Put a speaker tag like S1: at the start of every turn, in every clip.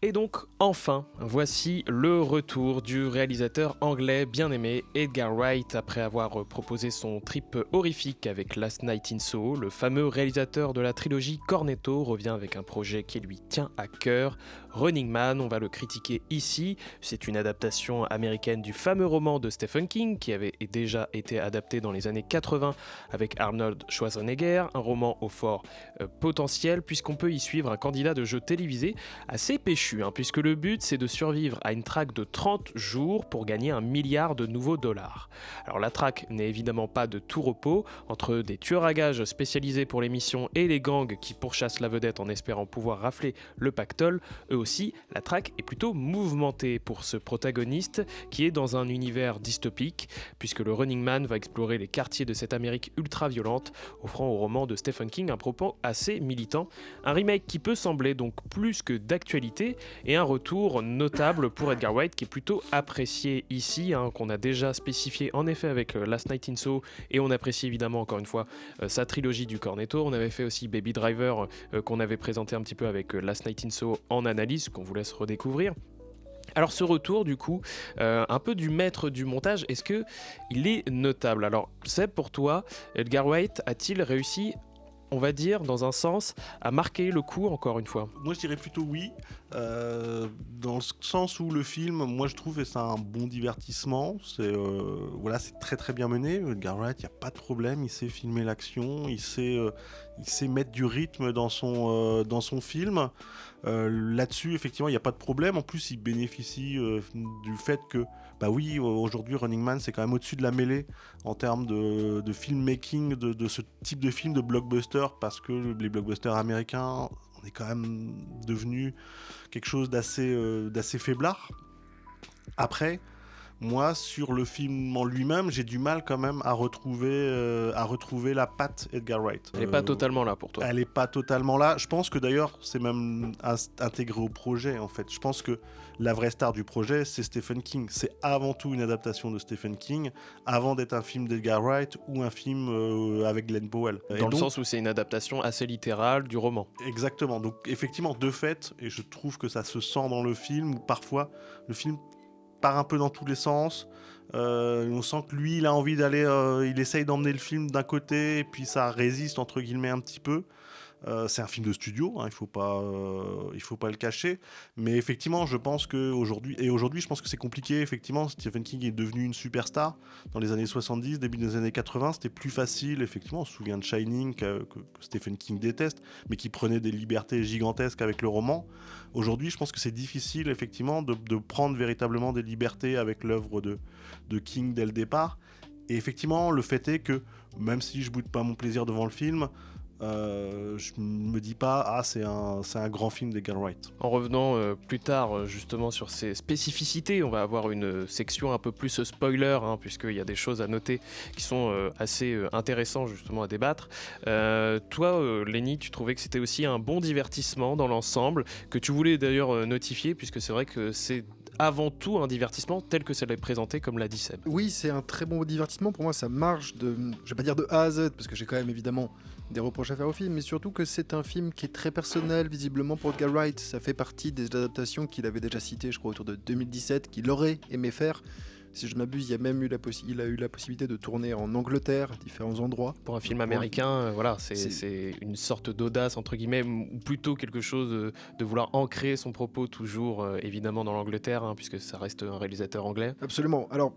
S1: Et donc, enfin, voici le retour du réalisateur anglais bien aimé Edgar Wright. Après avoir proposé son trip horrifique avec Last Night in Soho, le fameux réalisateur de la trilogie Cornetto revient avec un projet qui lui tient à cœur. Running Man, on va le critiquer ici. C'est une adaptation américaine du fameux roman de Stephen King qui avait déjà été adapté dans les années 80 avec Arnold Schwarzenegger. Un roman au fort potentiel puisqu'on peut y suivre un candidat de jeu télévisé assez péchu, puisque le but c'est de survivre à une traque de 30 jours pour gagner 1 milliard de nouveaux dollars. Alors la traque n'est évidemment pas de tout repos, entre des tueurs à gages spécialisés pour les missions et les gangs qui pourchassent la vedette en espérant pouvoir rafler le pactole, eux aussi, la traque est plutôt mouvementée pour ce protagoniste qui est dans un univers dystopique, puisque le Running Man va explorer les quartiers de cette Amérique ultra-violente, offrant au roman de Stephen King un propos assez militant, un remake qui peut sembler donc plus que d'actualité et un retour notable pour Edgar Wright qui est plutôt apprécié ici, qu'on a déjà spécifié en effet avec Last Night in Soho et on apprécie évidemment encore une fois sa trilogie du Cornetto. On avait fait aussi Baby Driver qu'on avait présenté un petit peu avec Last Night in Soho en analyse qu'on vous laisse redécouvrir. Alors ce retour du coup, un peu du maître du montage, est-ce que il est notable? Alors Seb, pour toi, Edgar Wright a-t-il réussi, on va dire, dans un sens, à marquer le coup encore une fois?
S2: Moi je dirais plutôt oui, dans le sens où le film, moi je trouve que c'est un bon divertissement, c'est très très bien mené. Edgar Wright, il n'y a pas de problème, il sait filmer l'action, il sait mettre du rythme dans son film. Là-dessus, effectivement, il n'y a pas de problème. En plus, il bénéficie du fait que, bah oui, aujourd'hui, Running Man, c'est quand même au-dessus de la mêlée en termes de filmmaking, de ce type de film de blockbuster, parce que les blockbusters américains, on est quand même devenu quelque chose d'assez faiblard. Après, moi, sur le film en lui-même, j'ai du mal quand même à retrouver la patte Edgar Wright.
S1: Elle n'est pas totalement là pour toi?
S2: Elle n'est pas totalement là. Je pense que d'ailleurs, c'est même intégré au projet, en fait. Je pense que la vraie star du projet, c'est Stephen King. C'est avant tout une adaptation de Stephen King, avant d'être un film d'Edgar Wright ou un film avec Glenn Powell.
S1: Dans le sens où c'est une adaptation assez littérale du roman.
S2: Exactement. Donc, effectivement, de fait, et je trouve que ça se sent dans le film, où parfois, le film part un peu dans tous les sens. On sent que lui, il a envie d'aller, il essaye d'emmener le film d'un côté, et puis ça résiste entre guillemets un petit peu. C'est un film de studio, il faut pas le cacher. Mais effectivement, je pense que aujourd'hui, je pense que c'est compliqué. Effectivement, Stephen King est devenu une superstar dans les années 70, début des années 80. C'était plus facile. Effectivement, on se souvient de Shining que Stephen King déteste, mais qui prenait des libertés gigantesques avec le roman. Aujourd'hui, je pense que c'est difficile, effectivement, de prendre véritablement des libertés avec l'œuvre de King dès le départ. Et effectivement, le fait est que, même si je boude pas mon plaisir devant le film, je me dis pas c'est un grand film d'Edgar Wright.
S1: En revenant plus tard justement sur ces spécificités, on va avoir une section un peu plus spoiler, puisqu'il y a des choses à noter qui sont assez intéressantes justement à débattre. Toi, Lenny, tu trouvais que c'était aussi un bon divertissement dans l'ensemble, que tu voulais d'ailleurs notifier, puisque c'est vrai que c'est avant tout un divertissement tel que ça l'est présenté, comme l'a dit Seb.
S3: Oui, c'est un très bon divertissement. Pour moi, ça marche je vais pas dire de A à Z, parce que j'ai quand même évidemment des reproches à faire au film, mais surtout que c'est un film qui est très personnel, visiblement, pour Edgar Wright. Ça fait partie des adaptations qu'il avait déjà citées, je crois, autour de 2017, qu'il aurait aimé faire. Si je ne m'abuse, il a eu la possibilité de tourner en Angleterre, à différents endroits.
S1: Pour un film américain, voilà, c'est une sorte d'audace, entre guillemets, ou plutôt quelque chose de vouloir ancrer son propos toujours, évidemment, dans l'Angleterre, puisque ça reste un réalisateur anglais.
S3: Absolument. Alors,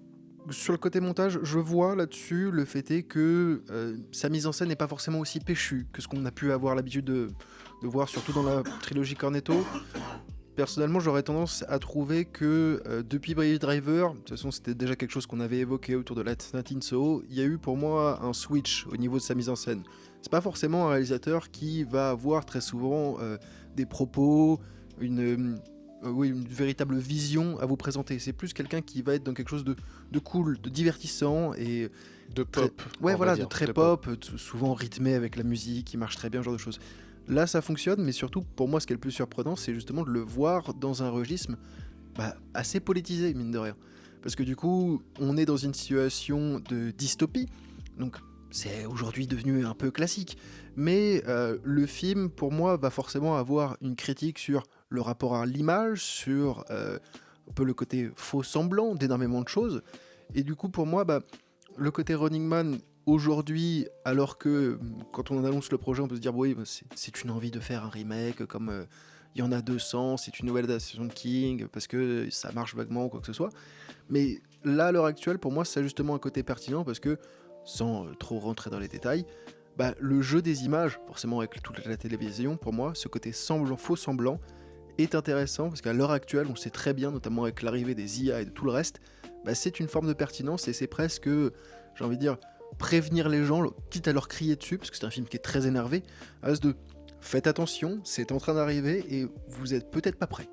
S3: sur le côté montage, je vois là-dessus le fait est que sa mise en scène n'est pas forcément aussi péchue que ce qu'on a pu avoir l'habitude de voir, surtout dans la trilogie Cornetto. Personnellement, j'aurais tendance à trouver que depuis Baby Driver, de toute façon c'était déjà quelque chose qu'on avait évoqué autour de Last Night in Soho, il y a eu pour moi un switch au niveau de sa mise en scène. C'est pas forcément un réalisateur qui va avoir très souvent des propos, une véritable vision à vous présenter. C'est plus quelqu'un qui va être dans quelque chose de cool, de divertissant et
S1: de pop.
S3: De très pop, souvent rythmé avec la musique, qui marche très bien, ce genre de choses. Là, ça fonctionne, mais surtout, pour moi, ce qui est le plus surprenant, c'est justement de le voir dans un registre assez politisé, mine de rien. Parce que du coup, on est dans une situation de dystopie, donc c'est aujourd'hui devenu un peu classique. Mais le film, pour moi, va forcément avoir une critique sur le rapport à l'image, sur un peu le côté faux semblant d'énormément de choses. Et du coup, pour moi, le côté Running Man aujourd'hui, alors que quand on annonce le projet, on peut se dire oui, c'est une envie de faire un remake comme il y en a 200, c'est une nouvelle adaptation de King parce que ça marche vaguement ou quoi que ce soit. Mais là, à l'heure actuelle, pour moi, c'est justement un côté pertinent parce que, sans trop rentrer dans les détails, le jeu des images, forcément avec toute la télévision, pour moi, ce côté faux semblant est intéressant parce qu'à l'heure actuelle, on sait très bien, notamment avec l'arrivée des IA et de tout le reste, c'est une forme de pertinence et c'est presque, j'ai envie de dire, prévenir les gens, quitte à leur crier dessus, parce que c'est un film qui est très énervé, à base de faites attention, c'est en train d'arriver et vous êtes peut-être pas prêts.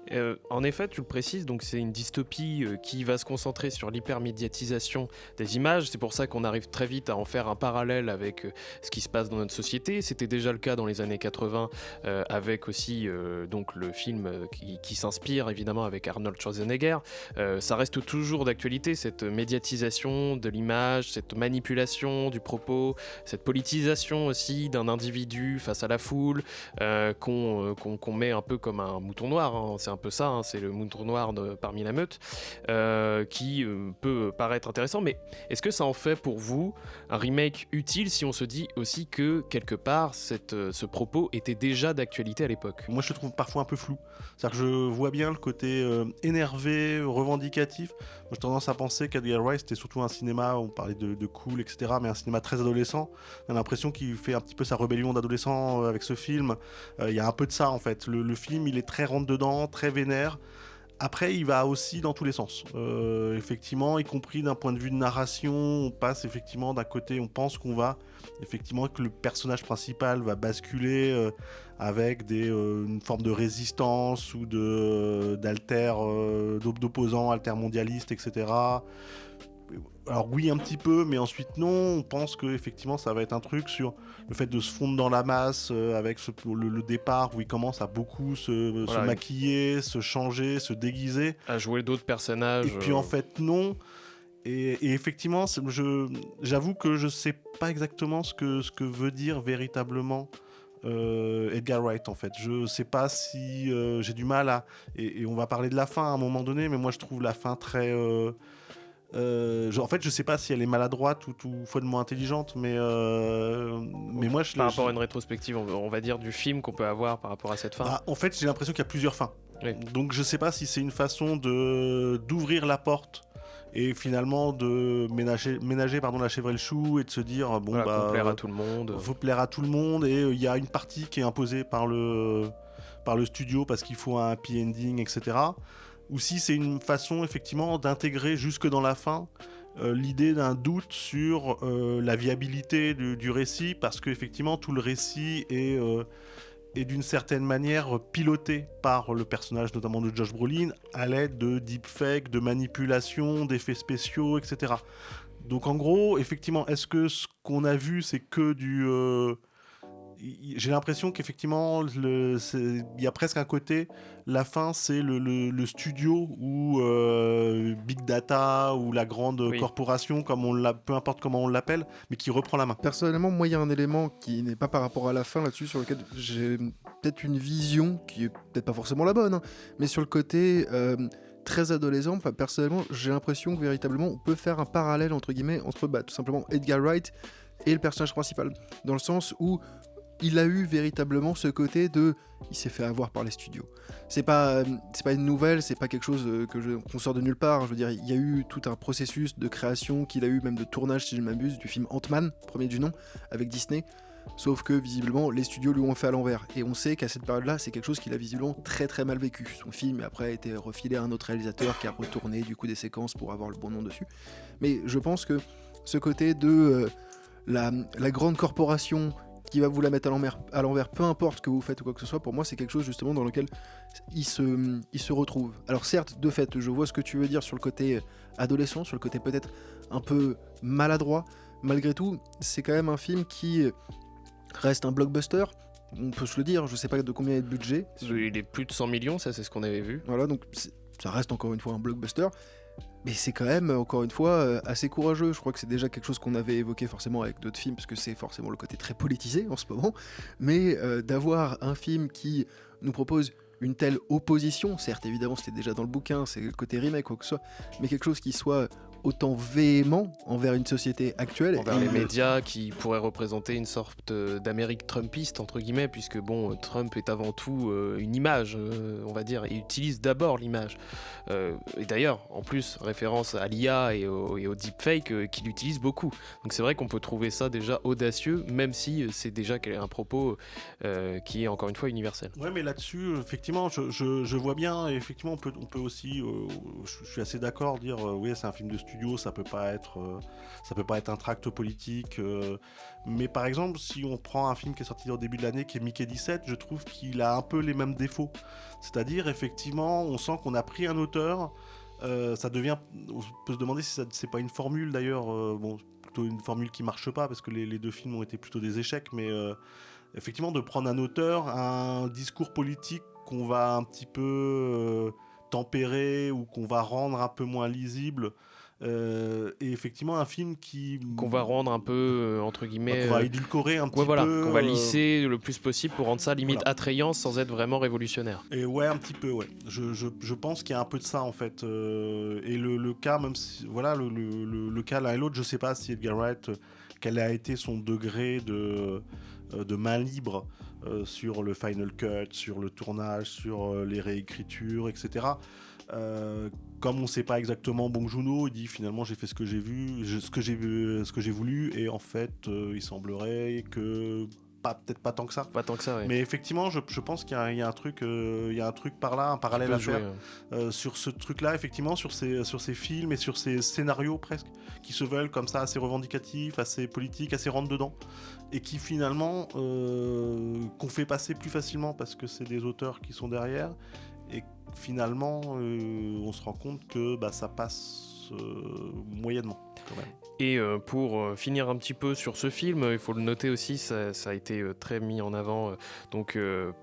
S1: En effet, tu le précises, donc c'est une dystopie qui va se concentrer sur l'hypermédiatisation des images. C'est pour ça qu'on arrive très vite à en faire un parallèle avec ce qui se passe dans notre société. C'était déjà le cas dans les années 80 avec aussi donc le film qui s'inspire évidemment avec Arnold Schwarzenegger. Ça reste toujours d'actualité, cette médiatisation de l'image, cette manipulation du propos, cette politisation aussi d'un individu face à la foule. Qu'on met un peu comme un mouton noir, hein. C'est un peu ça, hein. C'est le mouton noir parmi la meute, qui peut paraître intéressant, mais est-ce que ça en fait pour vous un remake utile si on se dit aussi que quelque part ce propos était déjà d'actualité à l'époque?
S2: Moi je le trouve parfois un peu flou, c'est-à-dire que je vois bien le côté énervé, revendicatif. Moi j'ai tendance à penser qu'Edgar Wright c'était surtout un cinéma, on parlait de cool etc, mais un cinéma très adolescent. On a l'impression qu'il fait un petit peu sa rébellion d'adolescent avec ce film. Il y a un peu de ça en fait. Le film il est très rentre-dedans, très vénère. Après, il va aussi dans tous les sens. Effectivement, y compris d'un point de vue de narration, on passe effectivement d'un côté, on pense qu'on va effectivement que le personnage principal va basculer avec une forme de résistance ou d'opposants altermondialistes, etc. Alors oui, un petit peu, mais ensuite non. On pense que effectivement, ça va être un truc sur le fait de se fondre dans la masse avec le départ où il commence à beaucoup se maquiller, se changer, se déguiser.
S1: À jouer d'autres personnages.
S2: Et puis en fait, non. Et effectivement, j'avoue que je sais pas exactement ce que veut dire véritablement Edgar Wright en fait. Je sais pas si j'ai du mal à... Et on va parler de la fin à un moment donné, mais moi je trouve la fin très... en fait, je sais pas si elle est maladroite ou follement intelligente, mais moi,
S1: par rapport à une rétrospective, on va dire du film qu'on peut avoir par rapport à cette fin.
S2: En fait, j'ai l'impression qu'il y a plusieurs fins.
S1: Oui.
S2: Donc, je sais pas si c'est une façon d'ouvrir la porte et finalement de ménager la chèvre et le chou et de se dire
S1: faut plaire à tout le monde.
S2: Faut plaire à tout le monde et il y a une partie qui est imposée par le studio parce qu'il faut un happy ending, etc. Ou si c'est une façon effectivement d'intégrer jusque dans la fin l'idée d'un doute sur la viabilité du récit, parce qu'effectivement tout le récit est d'une certaine manière piloté par le personnage notamment de Josh Brolin à l'aide de deepfake, de manipulation, d'effets spéciaux, etc. Donc en gros, effectivement, est-ce que ce qu'on a vu c'est que du... J'ai l'impression qu'effectivement, il y a presque un côté, la fin, c'est le studio ou Big Data ou la grande corporation, peu importe comment on l'appelle, mais qui reprend la main.
S3: Personnellement, moi, il y a un élément qui n'est pas par rapport à la fin là-dessus, sur lequel j'ai peut-être une vision qui est peut-être pas forcément la bonne, hein, mais sur le côté très adolescent, personnellement, j'ai l'impression que véritablement, on peut faire un parallèle, entre guillemets, entre tout simplement Edgar Wright et le personnage principal, dans le sens où il a eu véritablement ce côté de... Il s'est fait avoir par les studios. C'est pas une nouvelle, c'est pas quelque chose qu'on sort de nulle part. Je veux dire, il y a eu tout un processus de création qu'il a eu, même de tournage, si je ne m'abuse, du film Ant-Man, premier du nom, avec Disney. Sauf que, visiblement, les studios lui ont fait à l'envers. Et on sait qu'à cette période-là, c'est quelque chose qu'il a visiblement très très mal vécu. Son film, après, a été refilé à un autre réalisateur qui a retourné du coup des séquences pour avoir le bon nom dessus. Mais je pense que ce côté de la grande corporation qui va vous la mettre à l'envers, peu importe ce que vous faites ou quoi que ce soit, pour moi c'est quelque chose justement dans lequel il se retrouve. Alors certes, de fait, je vois ce que tu veux dire sur le côté adolescent, sur le côté peut-être un peu maladroit, malgré tout, c'est quand même un film qui reste un blockbuster, on peut se le dire, je sais pas de combien est le budget.
S1: Il est plus de 100 millions, ça c'est ce qu'on avait vu.
S3: Voilà, donc ça reste encore une fois un blockbuster. Mais c'est quand même, encore une fois, assez courageux. Je crois que c'est déjà quelque chose qu'on avait évoqué forcément avec d'autres films, parce que c'est forcément le côté très politisé en ce moment. Mais d'avoir un film qui nous propose une telle opposition. Certes, évidemment, c'était déjà dans le bouquin, c'est le côté remake, quoi que ce soit, mais quelque chose qui soit autant véhément envers une société actuelle.
S1: Envers les médias qui pourraient représenter une sorte d'Amérique trumpiste, entre guillemets, puisque bon, Trump est avant tout une image, on va dire, il utilise d'abord l'image. Et d'ailleurs, en plus, référence à l'IA et au deepfake qu'il utilise beaucoup. Donc c'est vrai qu'on peut trouver ça déjà audacieux, même si c'est déjà un propos qui est encore une fois universel.
S2: Ouais, mais là-dessus, effectivement, je vois bien, et effectivement, on peut aussi, je suis assez d'accord, dire, oui, c'est un film de studio, ça peut pas être un tract politique, mais par exemple, si on prend un film qui est sorti au début de l'année, qui est Mickey 17, je trouve qu'il a un peu les mêmes défauts. C'est-à-dire, effectivement, on sent qu'on a pris un auteur, ça devient, on peut se demander si c'est pas une formule d'ailleurs, bon, plutôt une formule qui marche pas, parce que les deux films ont été plutôt des échecs, mais effectivement, de prendre un auteur, un discours politique qu'on va un petit peu tempérer ou qu'on va rendre un peu moins lisible. Et effectivement, un film
S1: qu'on va rendre un peu, entre guillemets...
S2: qu'on va édulcorer un petit peu.
S1: Qu'on va lisser le plus possible pour rendre ça limite attrayant sans être vraiment révolutionnaire.
S2: Et ouais, un petit peu, ouais. Je pense qu'il y a un peu de ça, en fait. Et le cas, même si... Voilà, le cas l'un et l'autre, je sais pas si Edgar Wright, quel a été son degré de main libre sur le final cut, sur le tournage, sur les réécritures, etc. Comme on ne sait pas exactement Bong Joon-ho, il dit finalement j'ai fait ce que j'ai vu, ce que j'ai voulu, et en fait il semblerait que peut-être pas tant que ça.
S1: Pas tant que ça, oui.
S2: Mais effectivement, je pense qu'il y a un truc par là, un parallèle à faire sur ce truc-là, effectivement, sur ces films et sur ces scénarios presque, qui se veulent comme ça assez revendicatifs, assez politiques, assez rentre-dedans, et qui finalement qu'on fait passer plus facilement parce que c'est des auteurs qui sont derrière, et finalement on se rend compte que ça passe moyennement quand même.
S1: Et pour finir un petit peu sur ce film, il faut le noter aussi, ça a été très mis en avant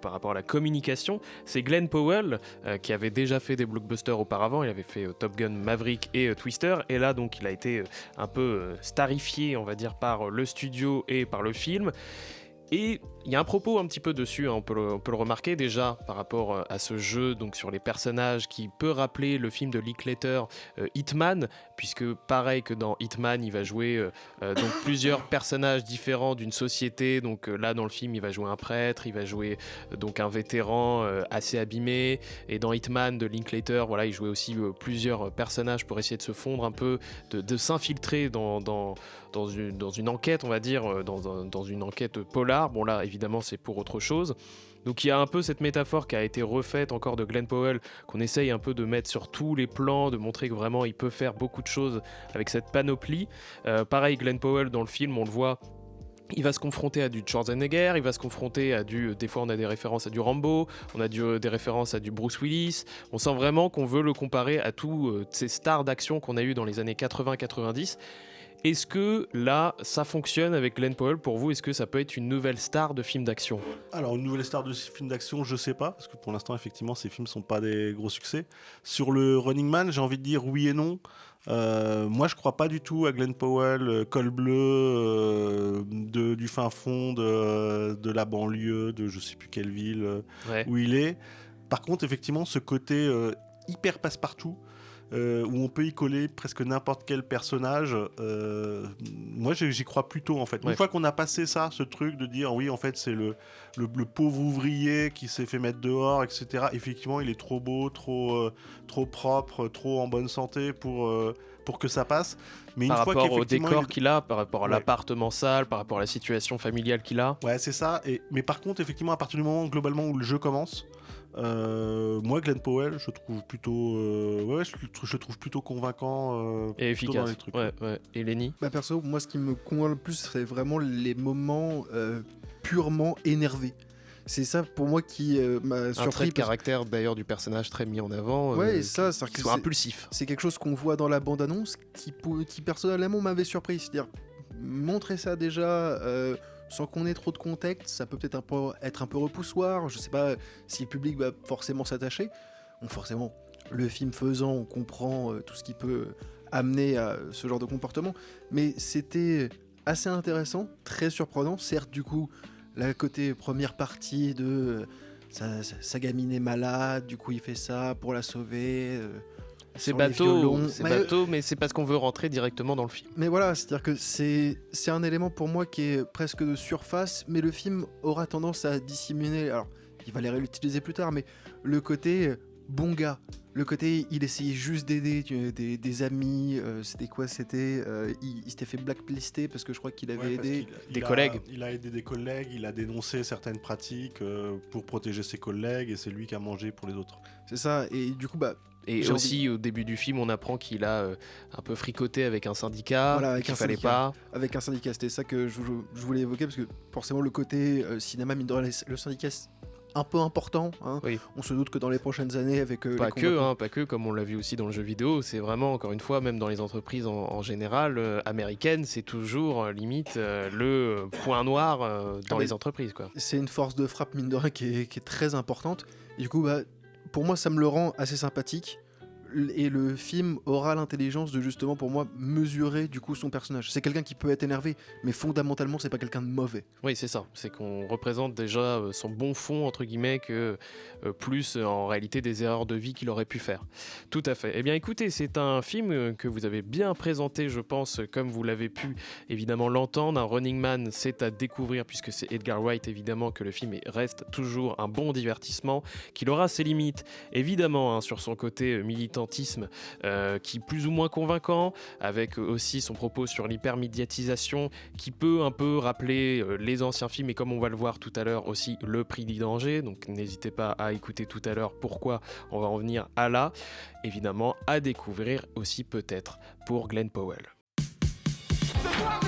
S1: par rapport à la communication. C'est Glenn Powell qui avait déjà fait des blockbusters auparavant. Il avait fait Top Gun Maverick et Twister. Et là, donc, il a été un peu starifié, on va dire, par le studio et par le film. Et il y a un propos un petit peu dessus, hein, on peut le remarquer déjà par rapport à ce jeu, donc sur les personnages, qui peut rappeler le film de Linklater, Hitman, puisque pareil que dans Hitman, il va jouer donc plusieurs personnages différents d'une société. Donc là, dans le film, il va jouer un prêtre, il va jouer donc un vétéran assez abîmé. Et dans Hitman de Linklater, voilà, il jouait aussi plusieurs personnages pour essayer de se fondre un peu, de s'infiltrer dans une enquête, on va dire, dans une enquête polar. Bon là, évidemment, c'est pour autre chose. Donc il y a un peu cette métaphore qui a été refaite encore de Glenn Powell, qu'on essaye un peu de mettre sur tous les plans, de montrer que vraiment il peut faire beaucoup de choses avec cette panoplie. Pareil, Glenn Powell dans le film, on le voit, il va se confronter à du Schwarzenegger, il va se confronter à des fois on a des références à du Rambo, on a des références à du Bruce Willis. On sent vraiment qu'on veut le comparer à tous ces stars d'action qu'on a eu dans les années 80-90. Est-ce que là, ça fonctionne avec Glenn Powell pour vous? Est-ce que ça peut être une nouvelle star de film d'action?
S2: Alors, une nouvelle star de film d'action, je sais pas, parce que pour l'instant, effectivement, ces films sont pas des gros succès. Sur le Running Man, j'ai envie de dire oui et non. Moi, je crois pas du tout à Glenn Powell, col bleu, du fin fond de la banlieue, de je sais plus quelle ville où il est. Par contre, effectivement, ce côté hyper passe-partout, où on peut y coller presque n'importe quel personnage, moi j'y crois plutôt en fait. Une fois qu'on a passé ça, ce truc de dire oui en fait c'est le pauvre ouvrier qui s'est fait mettre dehors, etc. Effectivement il est trop beau, trop propre, trop en bonne santé pour que ça passe. Mais
S1: par rapport au décor qu'il a, par rapport à l'appartement sale, par rapport à la situation familiale qu'il a.
S2: Ouais, c'est ça. Mais par contre, effectivement, à partir du moment globalement où le jeu commence, moi, Glenn Powell, je trouve plutôt, je trouve plutôt convaincant
S1: et
S2: plutôt
S1: efficace.
S2: Dans les trucs.
S1: Ouais. Et Lenny?
S3: Perso, moi, ce qui me convainc le plus, c'est vraiment les moments purement énervés. C'est ça pour moi qui m'a surpris.
S1: Un trait de caractère d'ailleurs du personnage très mis en avant.
S3: Ouais, ça,
S1: qui soit impulsif.
S3: C'est quelque chose qu'on voit dans la bande-annonce qui personnellement m'avait surpris. C'est-à-dire, montrer ça déjà sans qu'on ait trop de contexte, ça peut peut-être être un peu repoussoir. Je sais pas si le public va forcément s'attacher. Bon, forcément, le film faisant, on comprend tout ce qui peut amener à ce genre de comportement. Mais c'était assez intéressant, très surprenant. Certes, du coup, la côté première partie de sa gamine est malade, du coup il fait ça pour la sauver.
S1: C'est
S3: sur les
S1: bateau,
S3: violons.
S1: mais c'est parce qu'on veut rentrer directement dans le film.
S3: Mais voilà, c'est-à-dire que c'est un élément pour moi qui est presque de surface, mais le film aura tendance à dissimuler. Alors, il va les réutiliser plus tard, mais le côté bon gars, le côté il essayait juste d'aider des amis. C'était quoi? Il s'était fait blacklister parce que je crois qu'il avait aidé.
S1: Des collègues.
S2: Il a aidé des collègues, il a dénoncé certaines pratiques pour protéger ses collègues et c'est lui qui a mangé pour les autres.
S3: C'est ça, et du coup,
S1: Et
S3: j'ai
S1: aussi, au début du film, on apprend qu'il a un peu fricoté avec un syndicat,
S3: Voilà, avec
S1: qu'il
S3: un
S1: fallait
S3: syndicat.
S1: pas.
S3: avec un syndicat, c'était ça que je voulais évoquer parce que forcément le côté cinéma, mine de rien, le syndicat c'est un peu important. Hein.
S1: Oui.
S3: On se doute que dans les prochaines années, avec
S1: Pas que, comme on l'a vu aussi dans le jeu vidéo, c'est vraiment, encore une fois, même dans les entreprises en général américaines, c'est toujours limite le point noir dans les entreprises, quoi.
S3: c'est une force de frappe, mine de rien, qui est très importante. Et du coup, pour moi, ça me le rend assez sympathique. Et le film aura l'intelligence de justement, pour moi, mesurer du coup son personnage. C'est quelqu'un qui peut être énervé, mais fondamentalement, c'est pas quelqu'un de mauvais.
S1: Oui, c'est ça. C'est qu'on représente déjà son bon fond, entre guillemets, que plus en réalité des erreurs de vie qu'il aurait pu faire. Tout à fait. Eh bien, écoutez, c'est un film que vous avez bien présenté, je pense, comme vous l'avez pu évidemment l'entendre. Un Running Man, c'est à découvrir puisque c'est Edgar Wright, évidemment, que le film reste toujours un bon divertissement, qu'il aura ses limites, évidemment, hein, sur son côté militantisme, qui est plus ou moins convaincant, avec aussi son propos sur l'hypermédiatisation, qui peut un peu rappeler les anciens films, et comme on va le voir tout à l'heure aussi, Le Prix du danger. Donc n'hésitez pas à écouter tout à l'heure pourquoi on va en venir à là. Évidemment, à découvrir aussi peut-être pour Glenn Powell.
S4: Ce soir,